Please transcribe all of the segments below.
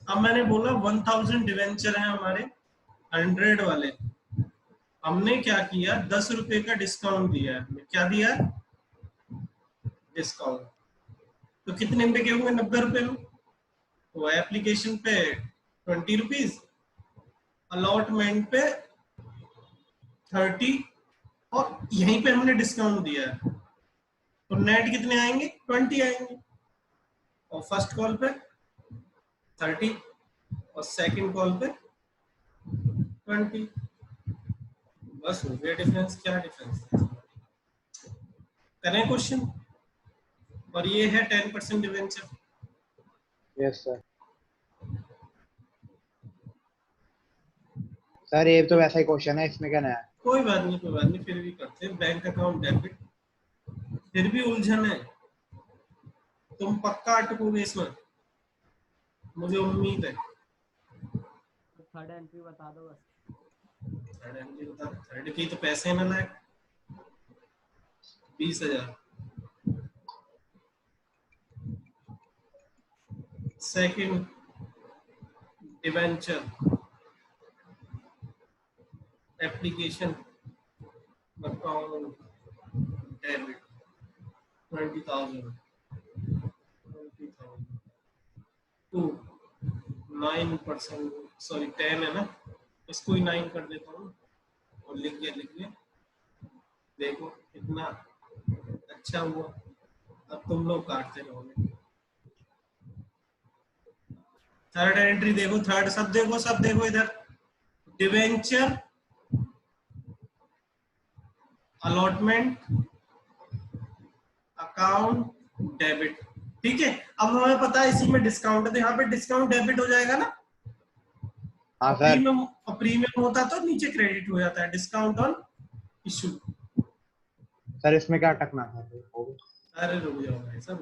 अब मैंने बोला 1000 डिवेंचर हैं हमारे 100 वाले, हमने क्या किया 10 रुपए का डिस्काउंट दिया है, हमने क्या दिया डिस्काउंट, तो कितने में बिके होंगे 90 रुपए में, तो एप्लीकेशन पे 20 रुपीज, अलॉटमेंट पे 30, और यहीं पे हमने डिस्काउंट दिया है, तो नेट कितने आएंगे 20 आएंगे, और फर्स्ट कॉल पे 30 और सेकंड कॉल पे 20, बस हो गया डिफरेंस। क्या डिफरेंस है, करें क्वेश्चन, और ये है 10% डिवेंचर। Yes sir. सर ये तो वैसा ही क्वेश्चन है, इसमें क्या नया है? कोई बात नहीं, कोई बात नहीं, फिर भी करते हैं। बैंक अकाउंट डेबिट, फिर भी उलझन है, तुम पक्का अटकोगे इसमें, मुझे उम्मीद है। थर्ड एंट्री बता दो बस। थर्ड एंट्री बता, थर्ड की तो पैसे ना लाए 20,000, second debenture application account debit 20,000 to 9%, sorry 10 है ना, इसको ही 9 कर देता हूँ, और लिख गया, देखो कितना अच्छा हुआ। अब तुम लोग काटते रहोगे। थर्ड एंट्री देखो, थर्ड सब देखो इधर, डिवेंचर अलॉटमेंट अकाउंट डेबिट, ठीक है। अब हमें पता है इसी में डिस्काउंट है, तो यहाँ पे डिस्काउंट डेबिट हो जाएगा ना। हाँ सर। प्रीमियम होता तो नीचे क्रेडिट हो जाता है, डिस्काउंट ऑन इशू। सर इसमें क्या अटकना था? अरे रुक जाओ भाई सब,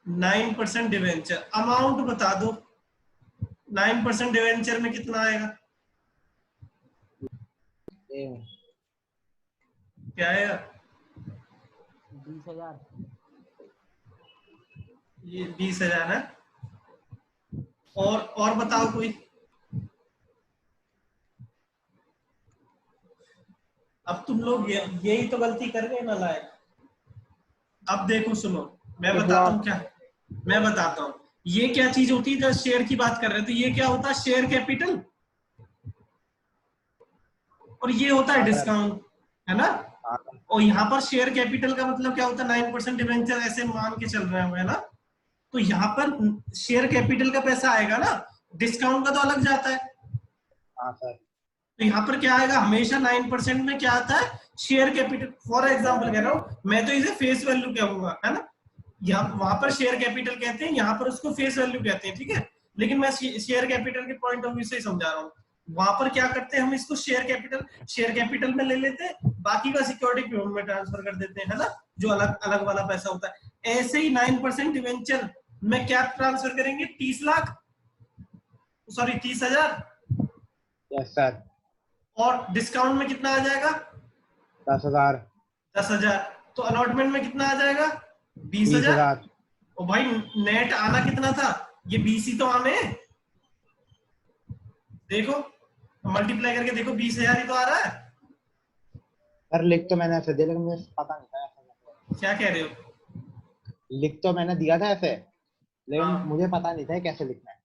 9% डिवेंचर, अमाउंट बता दो 9% डिवेंचर में कितना आएगा, क्या आएगा 20,000। ये 20,000 है, और बताओ कोई। अब तुम लोग यही तो गलती कर गए ना लायक। अब देखो सुनो, मैं बताता हूँ क्या, मैं बताता हूँ ये क्या चीज होती है। जब शेयर की बात कर रहे हैं तो ये क्या होता है, शेयर कैपिटल, और ये होता है डिस्काउंट, है ना। और यहाँ पर शेयर कैपिटल का मतलब क्या होता है, 9% डिवेंचर ऐसे मान के चल रहे हैं ना, तो यहाँ पर शेयर कैपिटल का पैसा आएगा ना, डिस्काउंट का तो अलग जाता है। हाँ सर। तो यहाँ पर क्या आएगा, हमेशा 9% में क्या आता है, शेयर कैपिटल। फॉर एग्जाम्पल कह रहा हूँ मैं, तो इसे फेस वैल्यू कहूंगा, है ना। यहाँ वहां पर शेयर कैपिटल कहते हैं, यहाँ पर उसको फेस वैल्यू कहते हैं, ठीक है। लेकिन मैं शेयर कैपिटल के पॉइंट ऑफ व्यू से ही समझा रहा हूँ। वहां पर क्या करते हैं हम, इसको शेयर कैपिटल में ले लेते हैं, बाकी का सिक्योरिटी पे में ट्रांसफर कर देते हैं, है ना, जो अलग अलग वाला पैसा होता है। ऐसे ही 9% डिवेंचर में क्या ट्रांसफर करेंगे, 30 लाख, सॉरी 30,000, यस सर। और डिस्काउंट में कितना आ जाएगा 10,000। 10,000, तो अलॉटमेंट में कितना आ जाएगा 20,000। और भाई नेट आना कितना था, ये 20 ही तो आने, देखो मल्टीप्लाई करके देखो 20,000 ही तो आ रहा है। सर लिख तो मैंने ऐसे दिया, लेकिन मुझे पता नहीं था ऐसा। क्या कह रहे हो, लिख तो मैंने दिया था ऐसे, लेकिन हाँ। मुझे पता नहीं था कैसे लिखना है।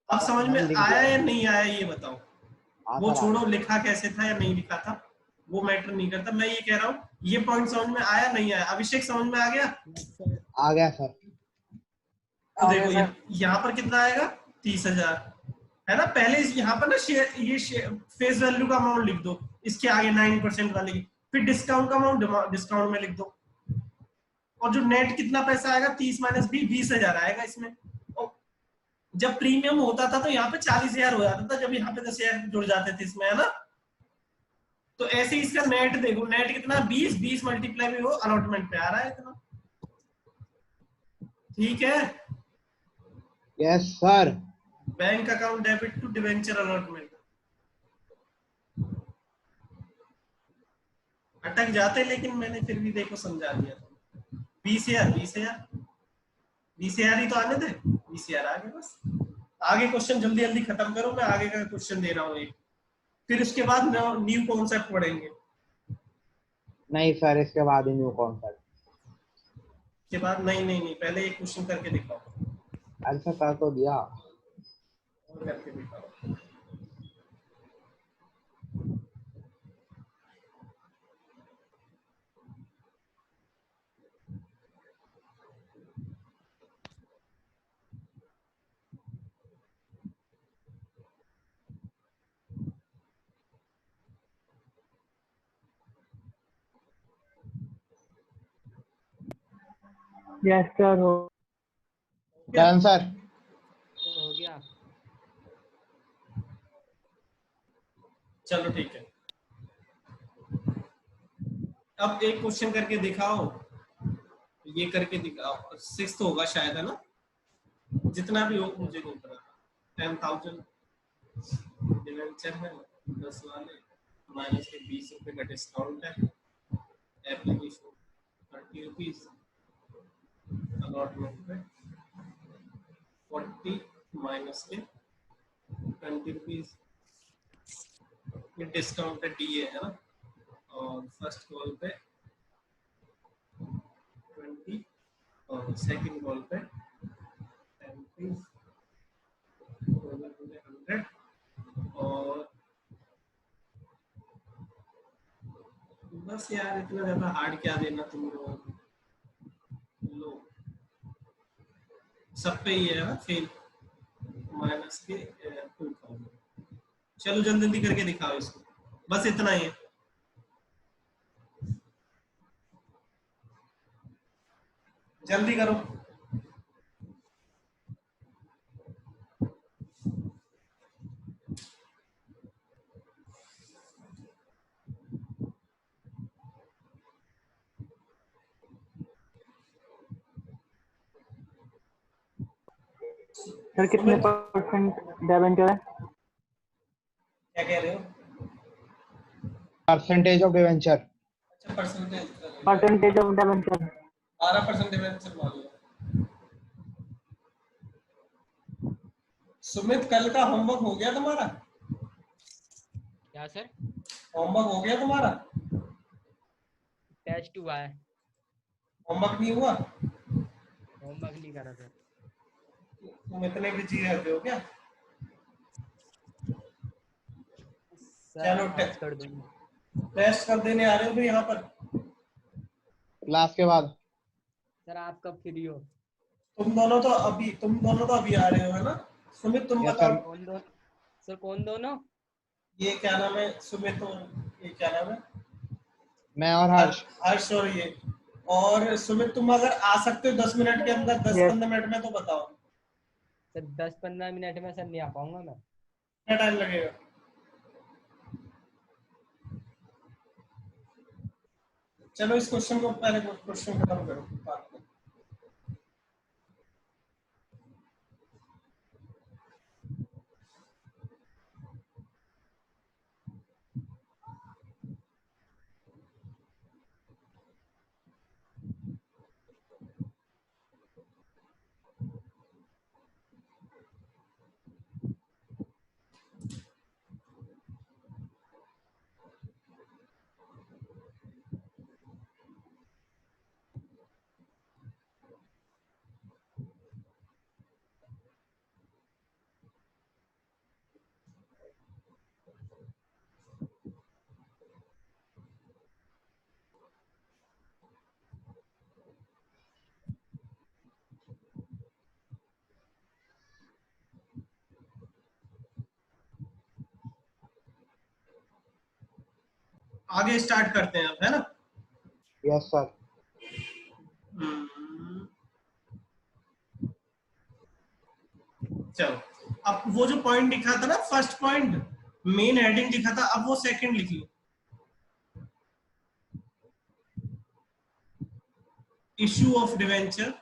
अब समझ में मैंने लिख आया दिया। या नहीं आया ये बताओ। वो सर, छोड़ो लिखा कैसे था या नहीं लिखा था, वो मैटर नहीं करता। मैं ये कह रहा हूँ ये पॉइंट समझ में आया नहीं आया, अभिषेक समझ में आ गया। आ गया सर। तो देखो यहाँ पर कितना आएगा 30,000, है ना। पहले यहाँ पर ना शेयर फेस वैल्यू का अमाउंट लिख दो, इसके आगे 9% वाले की, फिर डिस्काउंट का अमाउंट डिस्काउंट में लिख दो, और जो नेट कितना पैसा आएगा 30 माइनस 20,000 आएगा इसमें। और जब प्रीमियम होता था तो यहाँ पे 40,000 हो जाता था, जब यहाँ पे 10,000 जुड़ जाते थे इसमें, है ना। तो ऐसे ही इसका नेट देखो, नेट कितना 20 मल्टीप्लाई में वो अलॉटमेंट पे आ रहा है इतना, ठीक है। Yes sir. Bank account debit to debenture allotment, अटक जाते लेकिन मैंने फिर भी देखो समझा दिया। 20,000 VCR ही तो आने दे, VCR आ गया बस। आगे क्वेश्चन जल्दी जल्दी खत्म करो, मैं आगे का क्वेश्चन दे रहा हूँ एक, फिर उसके बाद न्यू कॉन्सेप्ट पढ़ेंगे। नहीं सर, इसके बाद ही न्यू कॉन्सेप्ट। के बाद नहीं नहीं नहीं, पहले एक क्वेश्चन करके दिखाओ। अच्छा कर तो दिया। और करके दिखाओ। यस सर हो डन सर। गया। चलो ठीक है, अब एक क्वेश्चन करके दिखाओ, ये करके दिखाओ, 6 होगा शायद, है ना? जितना भी हो मुझे नहीं पता। 10,000 डिवेंचर है, 10 वाले माइनस के 20 रुपए का डिस्काउंट है, एप्लीकेशन 30 रुपीज, अलॉटमेंट पे 40 माइनस के 20 रुपीज, ये डिस्काउंट है DA, है ना? और फर्स्ट कॉल पे 20 और सेकंड कॉल पे 10 रुपीज, 100। और बस यार, इतना ज्यादा हार्ड क्या देना तुम लोग, लो सब पे ही है ना फेल, माइनस के 2000। चलो जल्दी जल्दी करके दिखाओ इसको, बस इतना ही है। जल्दी करो। सर कितने परसेंट डिवेंचर है? क्या कह रहे हो? Percentage of debenture. अच्छा, percentage, percentage of debenture 12% debenture मान लो। सुमित, कल का होमवर्क हो गया तुम्हारा? क्या सर? होमवर्क हो गया तुम्हारा? टेस्ट हुआ है, होमवर्क नहीं हुआ? होमवर्क नहीं करा सर। तुम इतने बिजी रहते हो क्या? चलो आज कर दूंगा। टेस्ट कर देने आ रहे हो फिर यहाँ पर? क्लास के बाद। सर आप कब फ्री हो? तुम दोनों तो अभी आ रहे हो, है ना? सुमित तुम यस बताओ। सर। कौन दो सर, कौन दोनों? ये क्या नाम है? सुमित और ये क्या नाम है? मैं और हर्ष। हर्ष और ये। और सुमित, तुम अगर आ सकते हो 10 मिनट के अंदर, 10-15 मिनट में, तो बताओ सर 10-15 मिनट में सर नहीं आ पाऊंगा मैं। कितना टाइम लगेगा? चलो इस क्वेश्चन को पहले क्वेश्चन खत्म करो, बात करो। आगे स्टार्ट करते हैं अब, है ना? Yes sir. चलो, अब वो जो पॉइंट लिखा था ना, फर्स्ट पॉइंट मेन हेडिंग लिखा था, अब वो सेकंड लिख लो, issue of debenture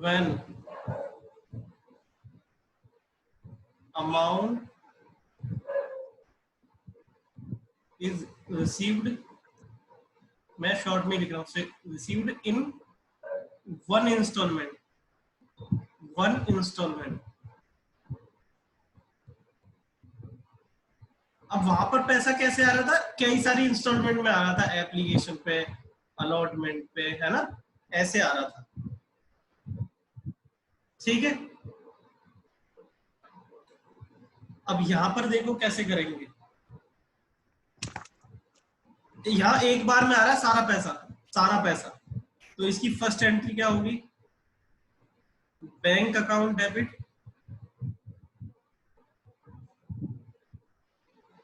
when amount is received, मैं शॉर्ट में लिख रहा हूँ, received in one instalment, one instalment. अब वहां पर पैसा कैसे आ रहा था, कई सारी इंस्टॉलमेंट में आ रहा था, एप्लीकेशन पे, अलॉटमेंट पे, है ना, ऐसे आ रहा था। ठीक है, अब यहां पर देखो कैसे करेंगे। यहां एक बार में आ रहा है सारा पैसा, सारा पैसा, तो इसकी फर्स्ट एंट्री क्या होगी, bank account debit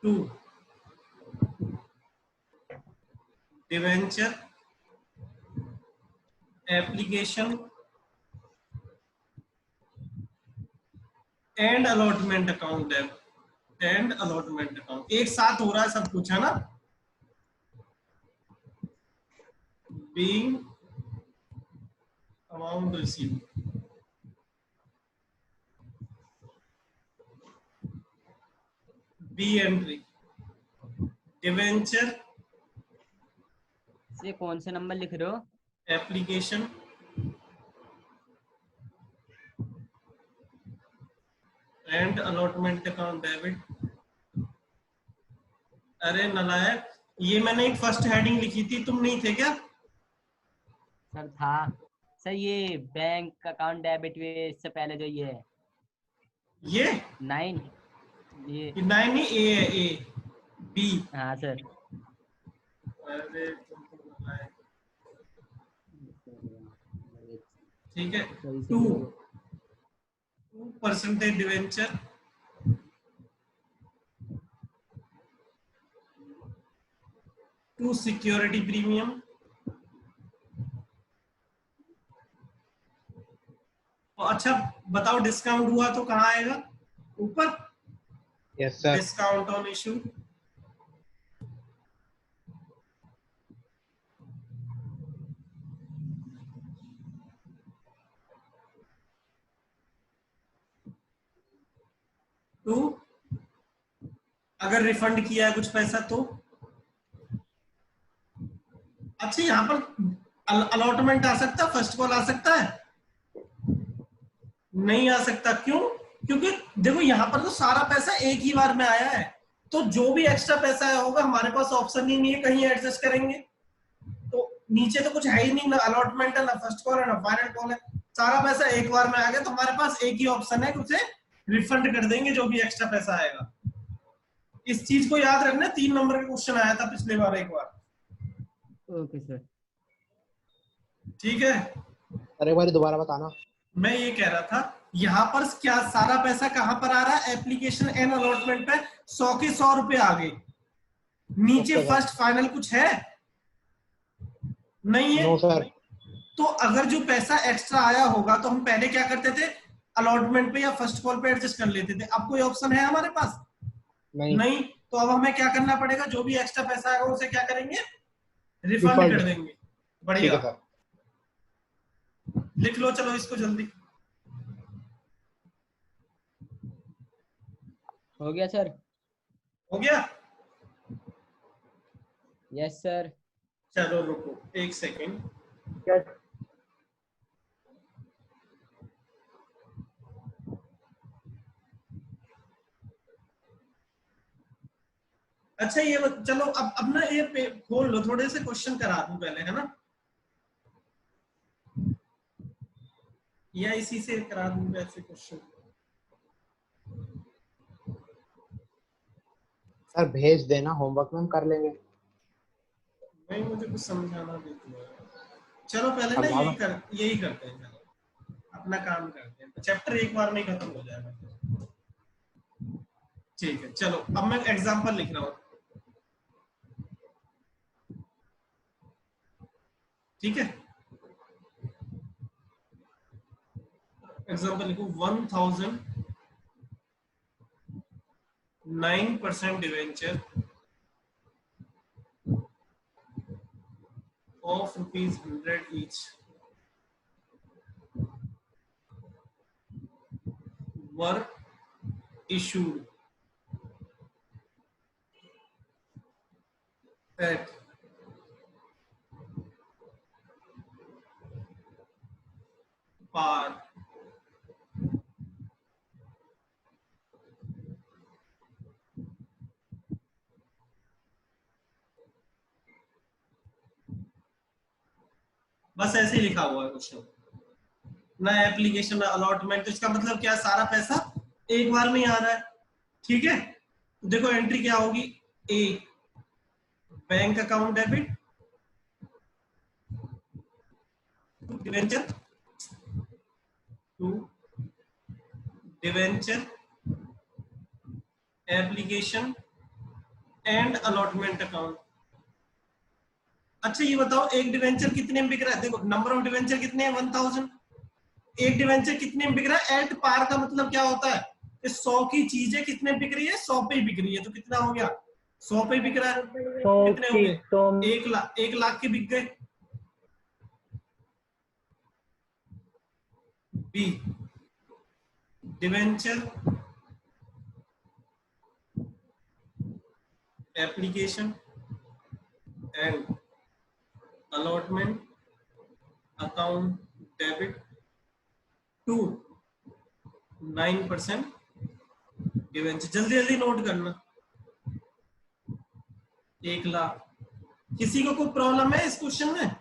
to debenture application and allotment account debit and allotment account, एक साथ हो रहा है सब कुछ, है ना। Being amount received, B entry debenture ये कौन से नंबर लिख रहे हो? Application and allotment account debit. अरे नलायक, ये मैंने एक फर्स्ट हेडिंग लिखी थी, तुम नहीं थे क्या? सर था सर, ये बैंक अकाउंट डेबिट, ये इससे पहले जो ये है ये 9, ये 9 ही ए है, ए बी। हाँ सर। अरे तुम तो नलायक। ठीक है, सही से 2% डिवेंचर टू सिक्योरिटी प्रीमियम, अच्छा बताओ डिस्काउंट हुआ तो कहाँ आएगा, ऊपर। Yes sir. Discount on issue to, अगर रिफंड किया है कुछ पैसा तो। अच्छा यहाँ पर अलॉटमेंट आ सकता है, फर्स्ट कॉल आ सकता है, नहीं आ सकता, क्यों? क्योंकि देखो यहाँ पर तो सारा पैसा एक ही बार में आया है, तो जो भी एक्स्ट्रा पैसा आया होगा हमारे पास ऑप्शन ही नहीं है कहीं एडजस्ट करेंगे, तो नीचे तो कुछ है ही नहीं, ना अलॉटमेंट है, ना फर्स्ट कॉल है, ना फाइनल कॉल है, सारा पैसा एक बार में आ गया, तो हमारे पास एक ही ऑप्शन है कि उसे रिफंड कर देंगे जो भी एक्स्ट्रा पैसा आएगा। इस चीज को याद रखना, 3 नंबर का क्वेश्चन आया था पिछले बार एक बार। Okay sir. ठीक है, अरे एक बार दोबारा बताना। मैं ये कह रहा था यहाँ पर क्या सारा पैसा कहां पर आ रहा है, एप्लीकेशन एंड अलॉटमेंट पे 100 के 100 रुपए आ गए, नीचे अच्छा, फर्स्ट फाइनल कुछ है नहीं है। No sir. तो अगर जो पैसा एक्स्ट्रा आया होगा तो हम पहले क्या करते थे, अलॉटमेंट पे या फर्स्ट कॉल पे एडजस्ट कर लेते थे, अब कोई ऑप्शन है हमारे पास नहीं, तो अब हमें क्या करना पड़ेगा, जो भी एक्स्ट्रा पैसा आएगा उसे क्या करेंगे, रिफंड कर देंगे। ठीक बढ़िया, है सर। लिख लो चलो इसको जल्दी। हो गया सर। हो गया, यस सर। चलो रुको एक सेकेंड। अच्छा ये चलो अब ना ये खोल लो, थोड़े से क्वेश्चन करा दूं पहले, है ना, या इसी से करा दूं ऐसे क्वेश्चन। सर भेज देना, होमवर्क में हम कर लेंगे। नहीं मुझे कुछ समझाना भी तो है। चलो पहले ना समझाना। यही करते हैं, चलो अपना काम करते हैं, चैप्टर एक बार में ही खत्म हो जाएगा। ठीक है, चलो अब मैं एग्जांपल लिख रहा हूँ। ठीक है, एग्जांपल लिखो 1000 9% debenture of ₹100 each were issued at par बस ऐसे ही लिखा हुआ है क्वेश्चन ना एप्लीकेशन ना अलॉटमेंट। तो इसका मतलब क्या, सारा पैसा एक बार में ही आ रहा है। ठीक है, तो देखो एंट्री क्या होगी, a bank account debit debenture to debenture application and allotment account. अच्छा ये बताओ एक डिवेंचर कितने में बिक रहा है, देखो नंबर ऑफ डिवेंचर कितने हैं 1000। एक डिवेंचर कितने में बिक रहा है, एट पार का मतलब क्या होता है, 100 की चीजें कितने बिक रही है, 100 पे ही बिक रही है। तो कितना हो गया, 100 पे बिक रहा है, कितने हो गए, 1 लाख, 1 लाख के बिक गए। B debenture application and allotment account debit to 9% debenture. जल्दी जल्दी नोट करना, 1 लाख। किसी को कोई प्रॉब्लम है इस क्वेश्चन में?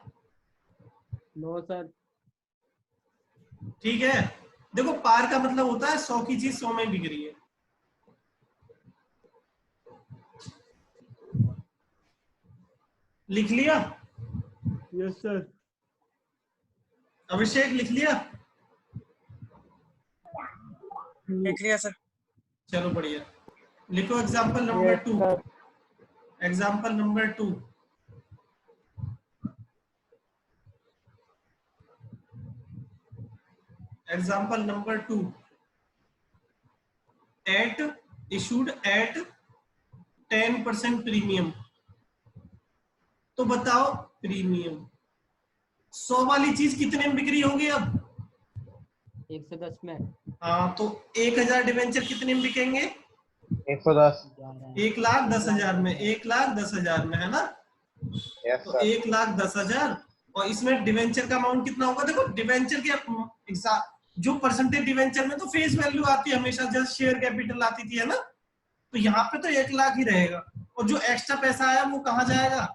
No sir. ठीक है, देखो पार का मतलब होता है 100 की चीज 100 में बिक रही है। लिख लिया? Yes sir. अभिषेक लिख लिया? लिख लिया सर। चलो बढ़िया, लिखो example number 2। Example number 2, example number 2 at issued at 10% premium. तो बताओ प्रीमियम 100 वाली चीज कितने में बिक्री होगी अब? 110 में। हाँ, तो 1000 डिवेंचर कितने में बिकेंगे? 110। 1,10,000 में, 1,10,000 में, है ना? यस तो सर। 1,10,000 और इसमें डिवेंचर का अमाउंट कितना होगा? देखो डिवेंचर के जो परसेंटेज डिवेंचर में तो फेस वैल्यू आती है हमेशा, जैसे शेयर कैपिटल आती थी, है ना? तो यहाँ पे तो 1 लाख ही रहेगा, और जो एक्स्ट्रा पैसा आया वो कहाँ जाएगा?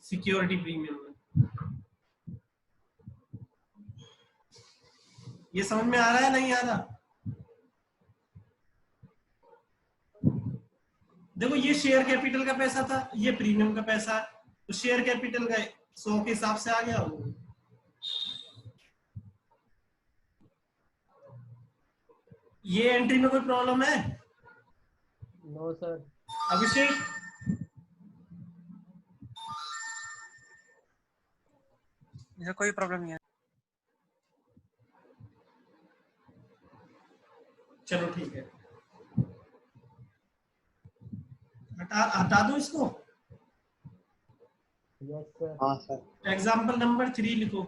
सिक्योरिटी प्रीमियम में। ये समझ में आ रहा है नहीं आ रहा? देखो ये शेयर कैपिटल का पैसा था, ये प्रीमियम का पैसा है, तो शेयर कैपिटल का 100 के हिसाब से आ गया वो। ये एंट्री में कोई प्रॉब्लम है? No sir. अभिषेक इधर कोई प्रॉब्लम नहीं है। चलो ठीक है, हटा दो इसको। Yes sir. हाँ सर। एग्जाम्पल नंबर 3 लिखो।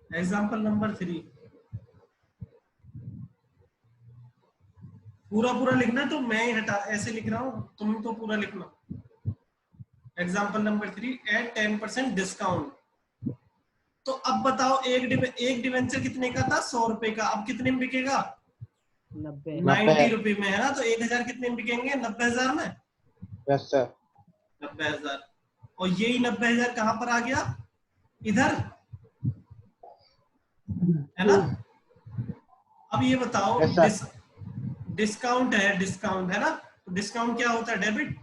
एग्जाम्पल नंबर 3 पूरा पूरा लिखना, तो मैं ही हटा ऐसे लिख रहा हूं, तुम तो पूरा लिखना। Example number 3 at 10% discount. तो अब बताओ एक डिवेंचर कितने का था? 100 रुपए का। अब कितने में बिकेगा? 90 रुपए में, है ना? तो 1000 कितने में बिकेंगे? 90,000 में। Yes sir. 90,000, और यही 90,000 कहां पर आ गया? इधर, है ना? अब ये बताओ Yes, डिस्काउंट है, डिस्काउंट है ना? तो डिस्काउंट क्या होता है? डेबिट।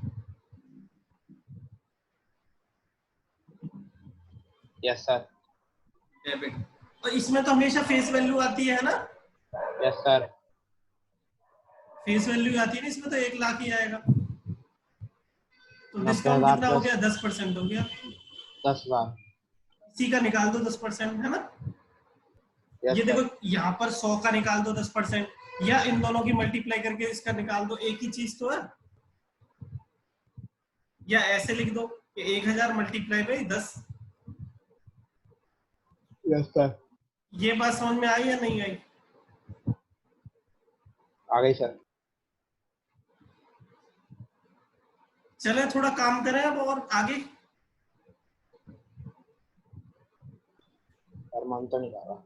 Yes sir. डेबिट। तो इसमें तो हमेशा फेस वैल्यू आती है ना? Yes sir. फेस वैल्यू आती है ना, इसमें तो 1 लाख ही आएगा। तो 90,000 डिस्काउंट कितना हो गया? 10% हो गया। 10,000। इसी का निकाल दो 10%, है ना? यस ये सर। देखो यहाँ पर 100 का निकाल दो 10%, या इन दोनों की मल्टीप्लाई करके इसका निकाल दो, एक ही चीज तो है। या ऐसे लिख दो कि 1000 मल्टीप्लाई बाई 10, यस सर। ये बात समझ में आई या नहीं आई? आ गई सर। चले थोड़ा काम करें अब और आगे। सर मन तो नहीं आ रहा।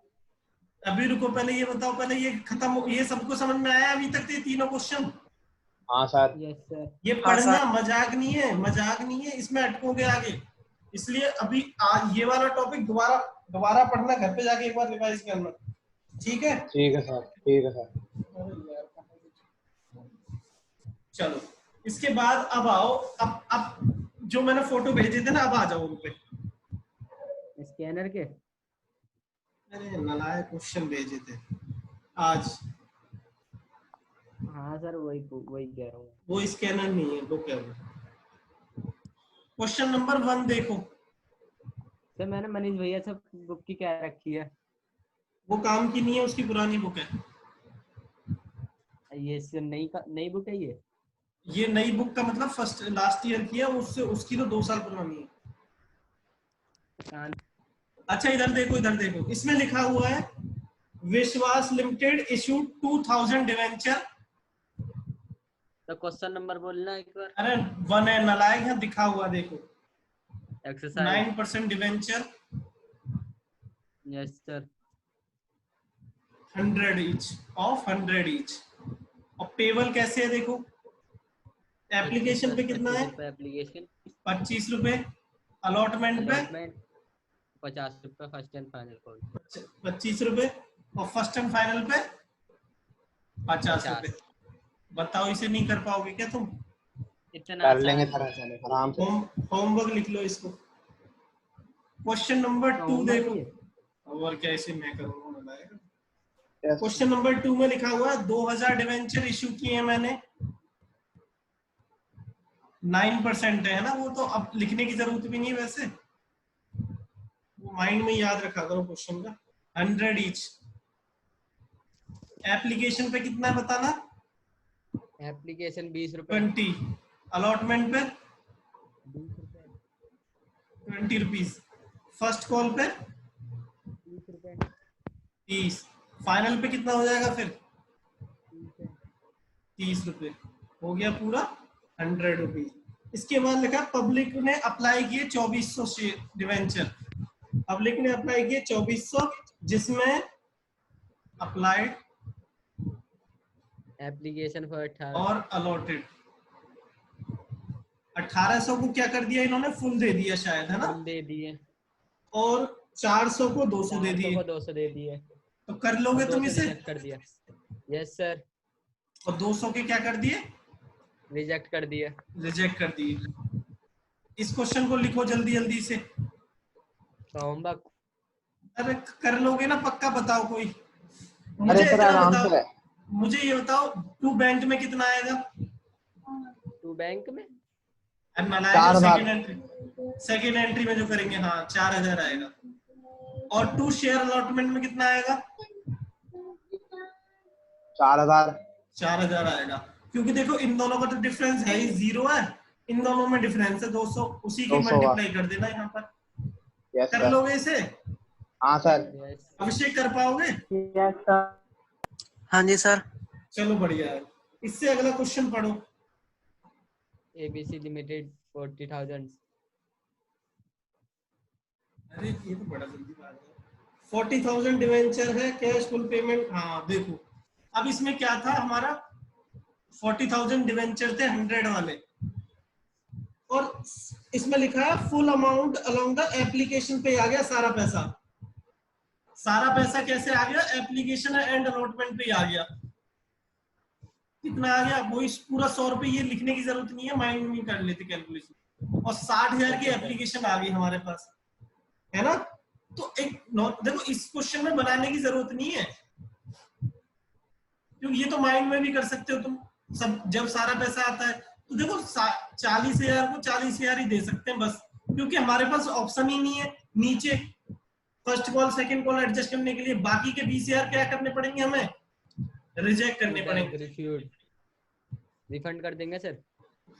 अभी रुको, पहले ये बताओ, पहले ये खत्म हो, ये सबको समझ में आया अभी तक ये तीनों क्वेश्चन? हाँ सर। Yes sir. ये हाँ, पढ़ना सर। मजाक नहीं है, मजाक नहीं है, इसमें अटकोगे आगे। इसलिए अभी आज ये वाला टॉपिक दोबारा दोबारा पढ़ना, घर पे जाके एक बार रिवाइज करना, ठीक है? ठीक है सर, ठीक है सर। चलो इसके बाद अब आओ, अब जो मैंने फोटो भेजे थे ना, अब आ जाओ उन पे। स्कैनर के। अरे नलायक क्वेश्चन भेजे थे आज। हाँ सर, वही कह रहा हूँ। वो स्कैनर नहीं है, वो क्या है। क्वेश्चन नंबर 1 देखो। सर मैंने मनीष भैया से बुक की क्या रखी है? वो काम की नहीं है, उसकी पुरानी बुक है। ये सर नई बुक है ये? ये नई बुक का मतलब फर्स्ट लास्ट ईयर की है, उससे उसकी तो 2 साल पुरानी है। अच्छा इधर देखो, इधर देखो, इसमें लिखा हुआ है विश्वास लिमिटेड इशूड 2000 डिवेंचर। तो क्वेश्चन नंबर बोलना एक बार। अरे 1 है नलायक, है दिखा हुआ देखो, exercise. 9% debenture, yes sir. 100 each of 100 each. और पेबल कैसे है देखो, एप्लीकेशन पे कितना है? एप्लीकेशन 25 रुपए। अलॉटमेंट पे 50 रुपए फर्स्ट एंड फाइनल कॉल। 25 रुपए। और फर्स्ट एंड फाइनल पे 50 रुपए। बताओ इसे नहीं कर पाओगे क्या तुम? इतना कर लेंगे सर, चले आराम से। होमवर्क लिख लो इसको। क्वेश्चन नंबर 2 देखो, और क्या इसे मैं करूंगा? क्वेश्चन नंबर 2 में लिखा हुआ है 2000 डिवेंचर इशू किए हैं मैंने, 9% है ना वो, तो अब लिखने की जरूरत भी नहीं है वैसे, वो माइंड में याद रखा करो क्वेश्चन का। 100 ईच। एप्लीकेशन पे कितना है बताना? एप्लीकेशन 20 रुपए। 20। अलॉटमेंट पे 20 रुपए। 20 रुपीज। फर्स्ट कॉल पे 30 रुपए। 30। फाइनल पे कितना हो जाएगा फिर? 30 रुपए। हो गया पूरा 100 रुपीज। इसके बाद लिखा पब्लिक ने अप्लाई किए 2400 डिवेंचर। पब्लिक ने अप्लाई किए 2400, जिसमें अप्लाइड एप्लीकेशन फॉर 18 और अलॉटेड 1800 को क्या कर दिया इन्होंने? फुल दे दिया शायद, है ना? फुल दे दिए। और 400 को 200 दे 400 दिए। को 200 दे दिए। तो कर लोगे तुम 200 इसे? रिजेक्ट कर दिया। Yes sir. और 200 के क्या कर दिए? रिजेक्ट कर दिया। रिजेक्ट कर दिए। इस क्वेश्चन को लिखो जल्दी जल्दी से। होमवर्क। अरे कर लोगे ना पक्का? बताओ कोई अरे मुझे सर इतना आराम बताओ, से। मुझे ये बताओ 2 बैंक में कितना आएगा? 2 बैंक में 4000। सेकेंड एंट्री में जो करेंगे, हाँ 4000 आएगा। और 2 शेयर अलॉटमेंट में कितना आएगा? 4000। 4000 आएगा, क्योंकि देखो इन दोनों का तो डिफरेंस है ही, 0 है। इन दोनों में डिफरेंस है 200, उसी की 200 मल्टीप्लाई कर देना यहाँ पर। यस कर सर। लोगे इसे? हाँ सर। अभिषेक कर पाओगे? Yes sir. हाँ जी सर। चलो बढ़िया है। इससे अगला क्वेश्चन पढ़ो। ABC limited 40,000। अरे ये तो बड़ा जल्दी बात है। 40,000 डिवेंचर है, कैश फुल पेमेंट। हाँ देखो, अब इसमें क्या था हमारा? 40,000 डिवेंचर थे 100 वाले, और इसमें लिखा है full amount along the application पे आ गया सारा पैसा। सारा पैसा कैसे आ गया? एप्लीकेशन एंड अलॉटमेंट पे आ गया। कितना आ गया? वही पूरा 100 रुपए। ये लिखने की जरूरत नहीं है, माइंड में कर लेते कैलकुलेशन। और 60,000 की एप्लीकेशन आ गई हमारे पास, है ना? तो एक देखो, इस क्वेश्चन में बनाने की जरूरत नहीं है, क्योंकि ये तो माइंड में भी कर सकते हो तुम सब। जब सारा पैसा आता है तो देखो 40,000 को 40,000 ही दे सकते हैं बस, क्योंकि हमारे पास ऑप्शन ही नहीं है नीचे first call second call adjust करने के लिए। बाकी के 20,000 क्या करने पड़ेंगे हमें? रिजेक्ट करने पड़ेंगे। रिफंड कर देंगे सर।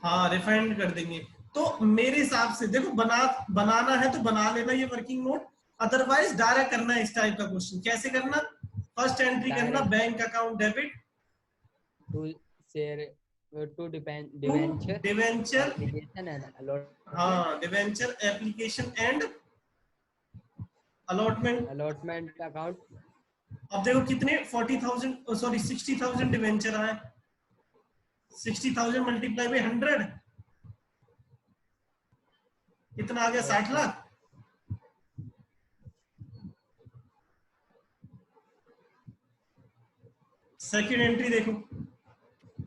हाँ रिफंड कर देंगे। तो मेरे हिसाब से देखो, बनाना है तो बना लेना ये वर्किंग नोट। अदरवाइज डायरेक्ट करना है इस टाइप का क्वेश्चन। कैसे करना? फर्स्ट एंट्री करना Direct. Bank account debit to share to debenture debenture, application and हाँ debenture application and allotment. allotment account अब देखो कितने 40,000 सॉरी 60,000 डिवेंचर आए, 60,000 मल्टीप्लाई बाई 100 कितना आ गया? 60 लाख। सेकंड एंट्री देखो,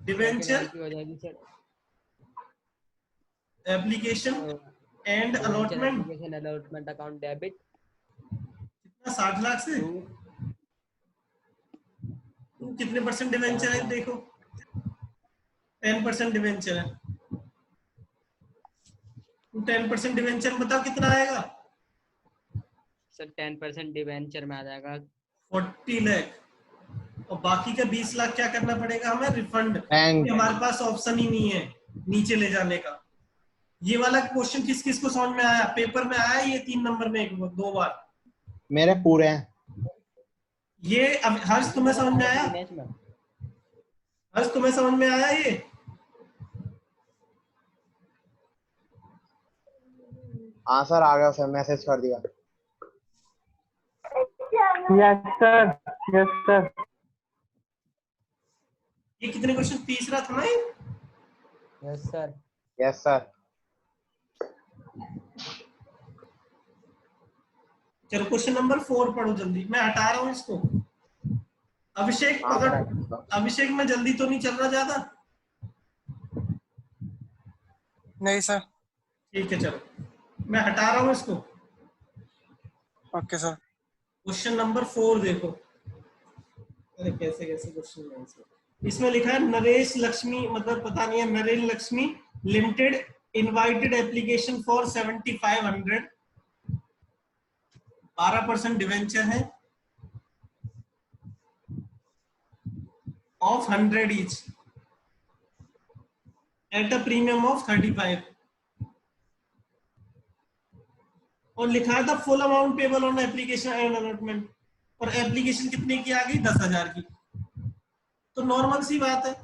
डिवेंचर हो जाएगी sir application and allotment, application allotment account debit कितना? 60 लाख से कितने परसेंट डिवेंचर है देखो, 10% डिवेंचर है। 10% डिवेंचर बताओ कितना आएगा? सर 10% डिवेंचर में आ जाएगा 40 लाख। और बाकी का 20 लाख क्या करना पड़ेगा हमें? रिफंड। बैंक। हमारे पास ऑप्शन ही नहीं है नीचे ले जाने का। ये वाला क्वेश्चन किस किस को समझ में आया? पेपर में आया ये 3 नंबर में 2 बार। मेरे पूरे हैं। ये अब हर्ष तुम्हें समझ में आया? हर्ष तुम्हें समझ में आया ये? हाँ सर आ गया सर, मैसेज कर दिया। Yes sir, yes sir. ये कितने क्वेश्चन? तीसरा था ना ये? Yes sir yes sir. चलो क्वेश्चन नंबर 4 पढ़ो जल्दी, मैं हटा रहा हूँ इसको। अभिषेक हाँ, पकड़। अभिषेक में जल्दी तो नहीं चल रहा ज्यादा? नहीं सर। ठीक है चलो मैं हटा रहा हूँ इसको। Okay sir. क्वेश्चन नंबर 4 देखो। अरे कैसे कैसे क्वेश्चन है इसमें? इसमें लिखा है नरेश लक्ष्मी, मतलब पता नहीं है, Naren Lakshmi limited invited application for 7500, 12% debenture है of 100 each at a premium of 35, और लिखा था full amount payable on application and allotment, और एप्लीकेशन कितने की आ गई? 10,000 की। तो नॉर्मल सी बात है,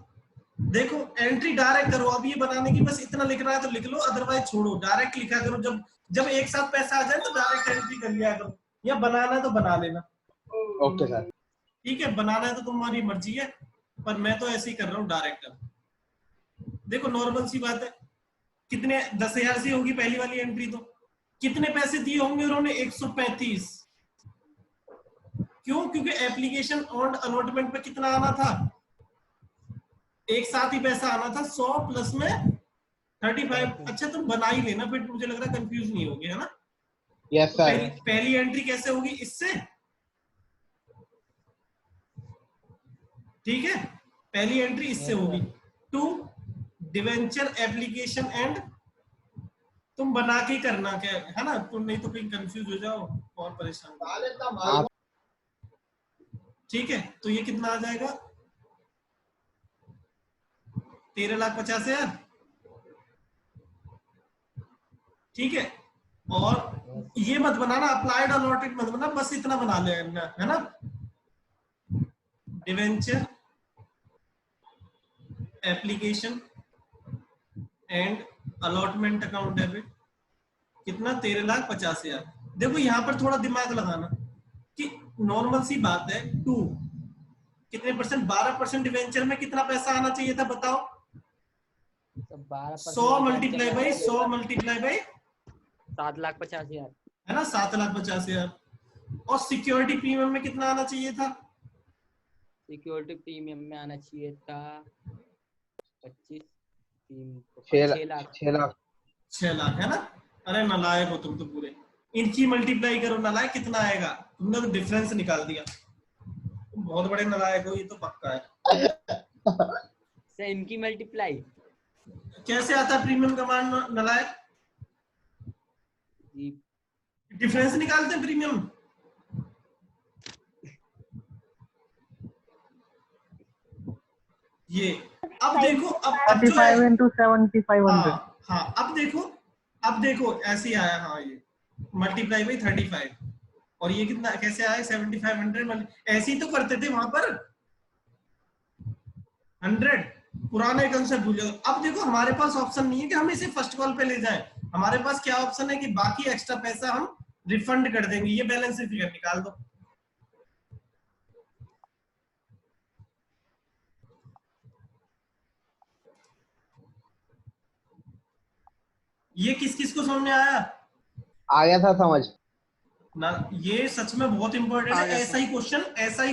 देखो एंट्री डायरेक्ट करो। अब ये बनाने की बस इतना लिख रहा है तो लिख लो, अदरवाइज छोड़ो, डायरेक्ट लिखा करो। जब जब एक साथ पैसा आ जाए तो डायरेक्ट एंट्री कर लिया करो, या बनाना है तो बना लेना। Okay sir. ठीक है, बनाना है तो तुम्हारी मर्जी है, पर मैं तो ऐसे ही कर रहा हूँ डायरेक्ट। देखो नॉर्मल सी बात है, कितने 10,000 से होगी पहली वाली एंट्री। तो कितने पैसे दिए होंगे उन्होंने? 135। क्यों? क्योंकि एप्लीकेशन ऑन अलॉटमेंट पे कितना आना था? एक साथ ही पैसा आना था, 100 प्लस में 35। अच्छा तुम बना ही लेना, फिर मुझे लग रहा कंफ्यूज नहीं होगे, है ना? यस तो सर। पहली एंट्री कैसे होगी? इससे। ठीक है, पहली एंट्री इससे होगी, टू डिवेंचर एप्लीकेशन एंड, तुम बना के करना क्या है ना, तुम नहीं तो कहीं कंफ्यूज हो जाओ और परेशान। ठीक है, तो ये कितना आ जाएगा? 13,50,000। ठीक है, और ये मत बनाना अप्लाइड अलॉटेड मत बनाना, बस इतना बना लेना, है ना? Debenture application and allotment account debit कितना? 13,50,000। देखो यहाँ पर थोड़ा दिमाग लगाना कि नॉर्मल सी बात है, 2 कितने परसेंट? 12% डिवेंचर में कितना पैसा आना चाहिए था बताओ? 100 मल्टीप्लाई बाई 100 मल्टीप्लाई बाई 7,50,000 है ना, 7,50,000। और सिक्योरिटी प्रीमियम में कितना आना चाहिए था? सिक्योरिटी प्रीमियम में आना चाहिए था 25, 6 लाख 6 लाख 6 लाख, है ना? अरे नालायक हो तुम तो पूरे। इनकी मल्टीप्लाई करो, नालायक कितना आएगा? तुमने तो डिफरेंस निकाल दिया, तुम बहुत बड़े नालायक हो, ये तो पक्का है। सर इनकी मल्टीप्लाई कैसे आता है प्रीमियम का मान नालायक? जी डिफरेंस निकालते हैं प्रीमियम। ये अब देखो, अब जो 35 into 7,500। हाँ अब देखो ऐसे ही आया। हाँ ये मल्टीप्लाई बाई 35, और ये कितना कैसे आया 7500? ऐसे ही तो करते थे वहां पर 100। पुराने कंसेप्ट भूल जाओ। अब देखो हमारे पास ऑप्शन नहीं है कि हम इसे फर्स्ट कॉल पे ले जाएं। हमारे पास क्या ऑप्शन है कि बाकी एक्स्ट्रा पैसा हम रिफंड कर देंगे। ये बैलेंस फिगर निकाल दो। ये किस किस को समझ में आया? आ गया था समझ ना, ये सच में बहुत इंपॉर्टेंट है। ऐसा ही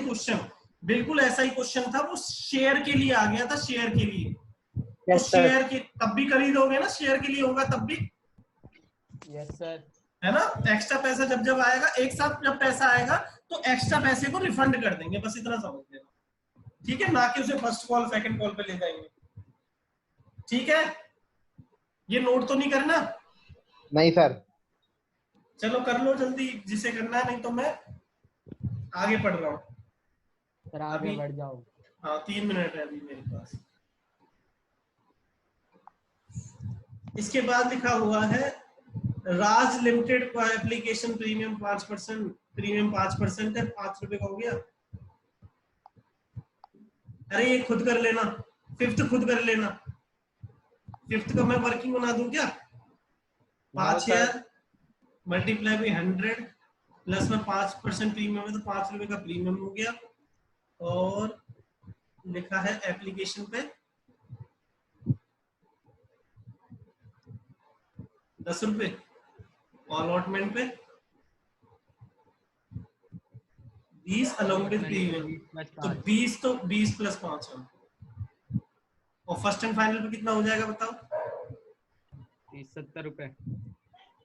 क्वेश्चन बिल्कुल ऐसा ही क्वेश्चन था, वो शेयर के लिए आ गया था, शेयर के लिए। तो यस सर शेयर के तब भी खरीदोगे ना, शेयर के लिए होगा तब भी, यस सर। है ना। एक्स्ट्रा पैसा जब जब आएगा, एक साथ जब पैसा आएगा तो एक्स्ट्रा पैसे को रिफंड कर देंगे, बस इतना समझ लेना, ठीक है। ना कि उसे फर्स्ट कॉल सेकंड कॉल पे ले जाएंगे, ठीक है। ये नोट तो नहीं करना? नहीं सर। चलो कर लो जल्दी जिसे करना है, नहीं तो मैं आगे पढ़ रहा हूँ। सर आगे अभी बढ़ जाओ। हाँ 3 मिनट है अभी मेरे पास। इसके बाद लिखा हुआ है राज लिमिटेड का एप्लीकेशन प्रीमियम 5%, प्रीमियम 5% है, 5 रुपए का हो गया। अरे ये खुद कर लेना, फिफ्थ खुद कर लेना। फिफ्थ का मैं वर्किंग बना दूं क्या? 5000 मल्टीप्लाई बाई 100 प्लस में 5% प्रीमियम है तो 5 रुपए का प्रीमियम हो गया। और लिखा है एप्लीकेशन पे 10 रुपए, अलॉटमेंट पे 20 अलॉन्ग विद प्रीमियम, तो 20 प्लस 5 है। और फर्स्ट एंड फाइनल पे कितना हो जाएगा बताओ? 70 रुपए।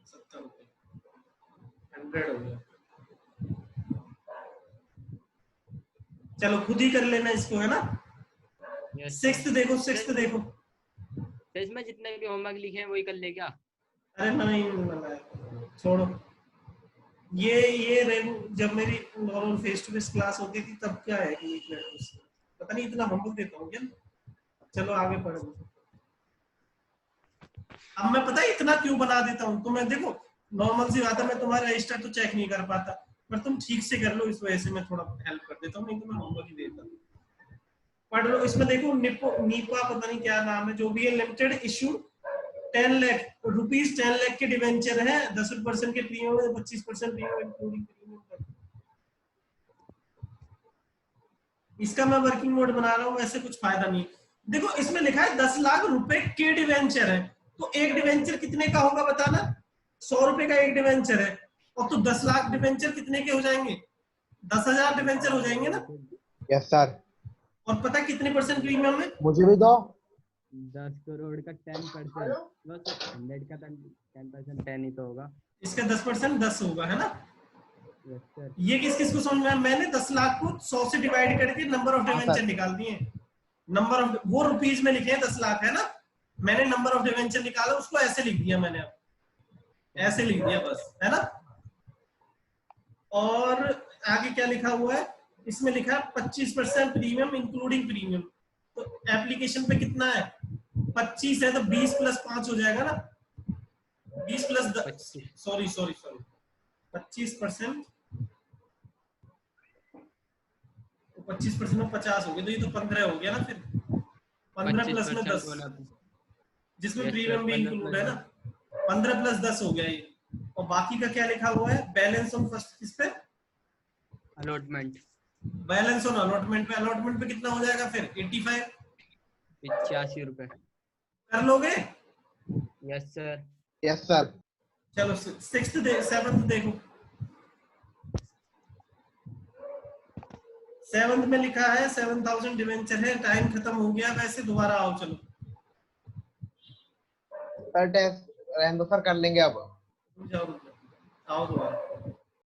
70 रुपए, 100 हो गया। चलो खुद ही कर लेना इसको, है ना। सिक्स्थ देखो, सिक्स्थ देखो। तो इसमें जितने भी होमवर्क लिखे हैं वही कर ले क्या? अरे नहीं छोड़ो। ये जब मेरी normal face to face class होती थी तब क्या है कि पता नहीं इतना होमवर्क देता हूँ क्या। चलो आगे पढ़ो। अब मैं पता है इतना क्यों बना देता हूँ, तो मैं देखो नॉर्मल सी बात है, मैं तुम्हारा रजिस्टर तो चेक नहीं कर पाता, पर तुम ठीक से कर लो, इस वजह से मैं थोड़ा हेल्प कर देता हूँ, नहीं तो मैं होमवर्क ही देता। पढ़ लो। इसमें देखो नीपा पता नहीं क्या नाम है, जो भी है, limited issue 10 lakh rupees, 10 lakh के डिवेंचर है, 10% के प्रीमियम है, 25% प्रीमियम इंक्लूडिंग प्रीमियम। इसका मैं वर्किंग मोड बना रहा हूँ, वैसे कुछ फायदा नहीं। देखो इसमें लिखा है 10 लाख रुपए के डिवेंचर है, तो एक डिवेंचर कितने का होगा बताना? 100 रुपए का एक डिवेंचर है, और तो 10 लाख डिवेंचर कितने के हो जाएंगे? 10,000 डिवेंचर हो जाएंगे ना। Yes sir. और पता है कितने परसेंट प्रीमियम है? मुझे भी दो। 10 करोड़ का 10%, बस 100 का 10% 10 ही तो होगा। इसका 10% 10 होगा, है ना। Yes sir. ये किस किस को समझ में आया? मैंने 10 लाख को 100 से डिवाइड करके नंबर ऑफ डिवेंचर निकाल दिए। नंबर ऑफ वो रुपीज में लिखे हैं 10 लाख, है ना। मैंने नंबर ऑफ डिवेंचर निकाला, उसको ऐसे लिख दिया मैंने, ऐसे लिख दिया बस, है ना। और आगे क्या लिखा हुआ है? इसमें लिखा है 25% प्रीमियम इंक्लूडिंग प्रीमियम। तो एप्लीकेशन पे कितना है? 25 है, तो 20 प्लस 5 हो जाएगा ना। 20 प्लस 25% 25% में 50 हो गया, तो ये तो 15 हो गया ना। फिर 15 प्लस में 10, जिसमें प्रीमियम भी इंक्लूड है ना। 15 प्लस 10 हो गया ये। और बाकी का क्या लिखा हुआ है? बैलेंस ऑन फर्स्ट, किस पे? अलॉटमेंट। बैलेंस ऑन अलॉटमेंट पे। अलॉटमेंट पे कितना हो जाएगा फिर? 85 रुपए। कर लोगे? Yes sir. Yes sir. चलो सिक्स्थ सेवंथ देखो। सेवंथ में लिखा है 7,000 डिवेंचर है, टाइम खत्म हो गया, वैसे दोबारा आओ। चलो सर टेस्ट रहने दो सर, कर लेंगे अब। जाओ, आओ दोबारा।